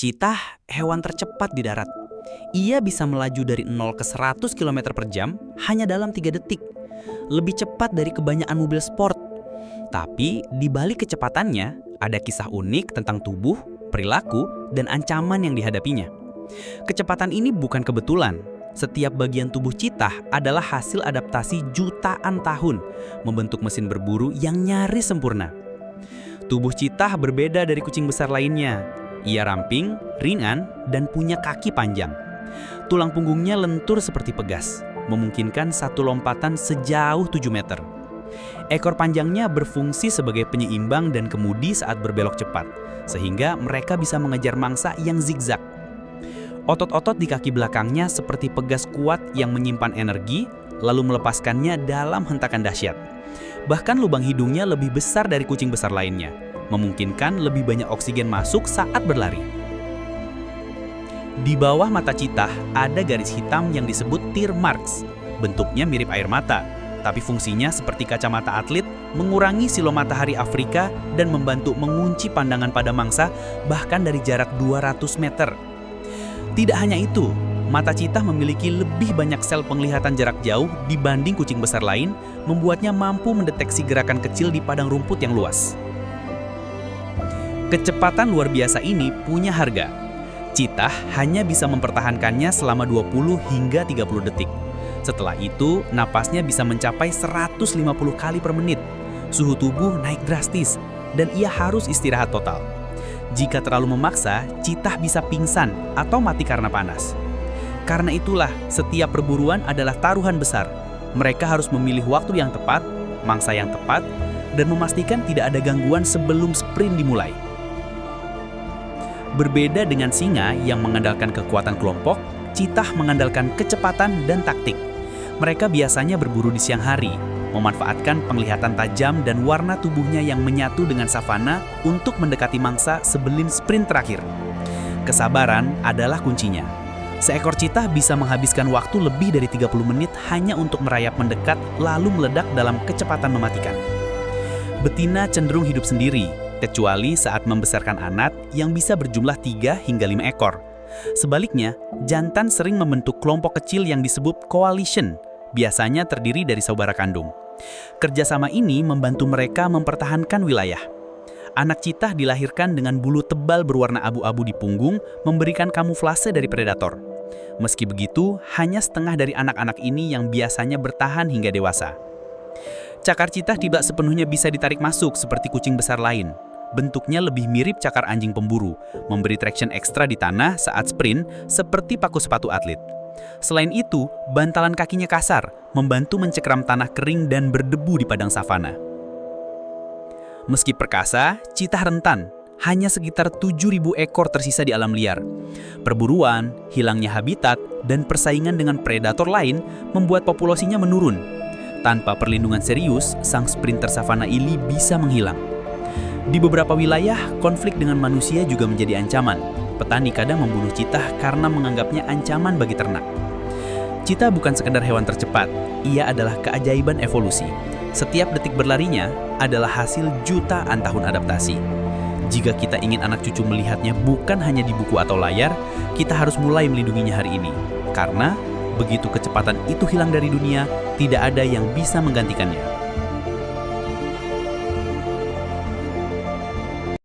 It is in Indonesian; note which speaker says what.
Speaker 1: Cheetah hewan tercepat di darat. Ia bisa melaju dari 0 ke 100 km per jam hanya dalam 3 detik. Lebih cepat dari kebanyakan mobil sport. Tapi di balik kecepatannya, ada kisah unik tentang tubuh, perilaku, dan ancaman yang dihadapinya. Kecepatan ini bukan kebetulan. Setiap bagian tubuh cheetah adalah hasil adaptasi jutaan tahun, membentuk mesin berburu yang nyaris sempurna. Tubuh cheetah berbeda dari kucing besar lainnya. Ia ramping, ringan, dan punya kaki panjang. Tulang punggungnya lentur seperti pegas, memungkinkan satu lompatan sejauh 7 meter. Ekor panjangnya berfungsi sebagai penyeimbang dan kemudi saat berbelok cepat, sehingga mereka bisa mengejar mangsa yang zigzag. Otot-otot di kaki belakangnya seperti pegas kuat yang menyimpan energi, lalu melepaskannya dalam hentakan dahsyat. Bahkan lubang hidungnya lebih besar dari kucing besar lainnya, memungkinkan lebih banyak oksigen masuk saat berlari. Di bawah mata cheetah ada garis hitam yang disebut tear marks. Bentuknya mirip air mata, tapi fungsinya seperti kacamata atlet, mengurangi silau matahari Afrika dan membantu mengunci pandangan pada mangsa bahkan dari jarak 200 meter. Tidak hanya itu, mata cheetah memiliki lebih banyak sel penglihatan jarak jauh dibanding kucing besar lain, membuatnya mampu mendeteksi gerakan kecil di padang rumput yang luas. Kecepatan luar biasa ini punya harga. Cheetah hanya bisa mempertahankannya selama 20 hingga 30 detik. Setelah itu, napasnya bisa mencapai 150 kali per menit. Suhu tubuh naik drastis, dan ia harus istirahat total. Jika terlalu memaksa, cheetah bisa pingsan atau mati karena panas. Karena itulah, setiap perburuan adalah taruhan besar. Mereka harus memilih waktu yang tepat, mangsa yang tepat, dan memastikan tidak ada gangguan sebelum sprint dimulai. Berbeda dengan singa yang mengandalkan kekuatan kelompok, cheetah mengandalkan kecepatan dan taktik. Mereka biasanya berburu di siang hari, memanfaatkan penglihatan tajam dan warna tubuhnya yang menyatu dengan savana untuk mendekati mangsa sebelum sprint terakhir. Kesabaran adalah kuncinya. Seekor cheetah bisa menghabiskan waktu lebih dari 30 menit hanya untuk merayap mendekat lalu meledak dalam kecepatan mematikan. Betina cenderung hidup sendiri, kecuali saat membesarkan anak yang bisa berjumlah 3 hingga 5 ekor. Sebaliknya, jantan sering membentuk kelompok kecil yang disebut coalition, biasanya terdiri dari saudara kandung. Kerjasama ini membantu mereka mempertahankan wilayah. Anak cheetah dilahirkan dengan bulu tebal berwarna abu-abu di punggung, memberikan kamuflase dari predator. Meski begitu, hanya setengah dari anak-anak ini yang biasanya bertahan hingga dewasa. Cakar cheetah tidak sepenuhnya bisa ditarik masuk seperti kucing besar lain. Bentuknya lebih mirip cakar anjing pemburu, memberi traction ekstra di tanah saat sprint seperti paku sepatu atlet. Selain itu, bantalan kakinya kasar, membantu mencekram tanah kering dan berdebu di padang savana. Meski perkasa, cheetah rentan. Hanya sekitar 7.000 ekor tersisa di alam liar. Perburuan, hilangnya habitat, dan persaingan dengan predator lain membuat populasinya menurun. Tanpa perlindungan serius, sang sprinter savana ini bisa menghilang. Di beberapa wilayah, konflik dengan manusia juga menjadi ancaman. Petani kadang membunuh cheetah karena menganggapnya ancaman bagi ternak. Cheetah bukan sekedar hewan tercepat, ia adalah keajaiban evolusi. Setiap detik berlarinya adalah hasil jutaan tahun adaptasi. Jika kita ingin anak cucu melihatnya bukan hanya di buku atau layar, kita harus mulai melindunginya hari ini. Karena begitu kecepatan itu hilang dari dunia, tidak ada yang bisa menggantikannya.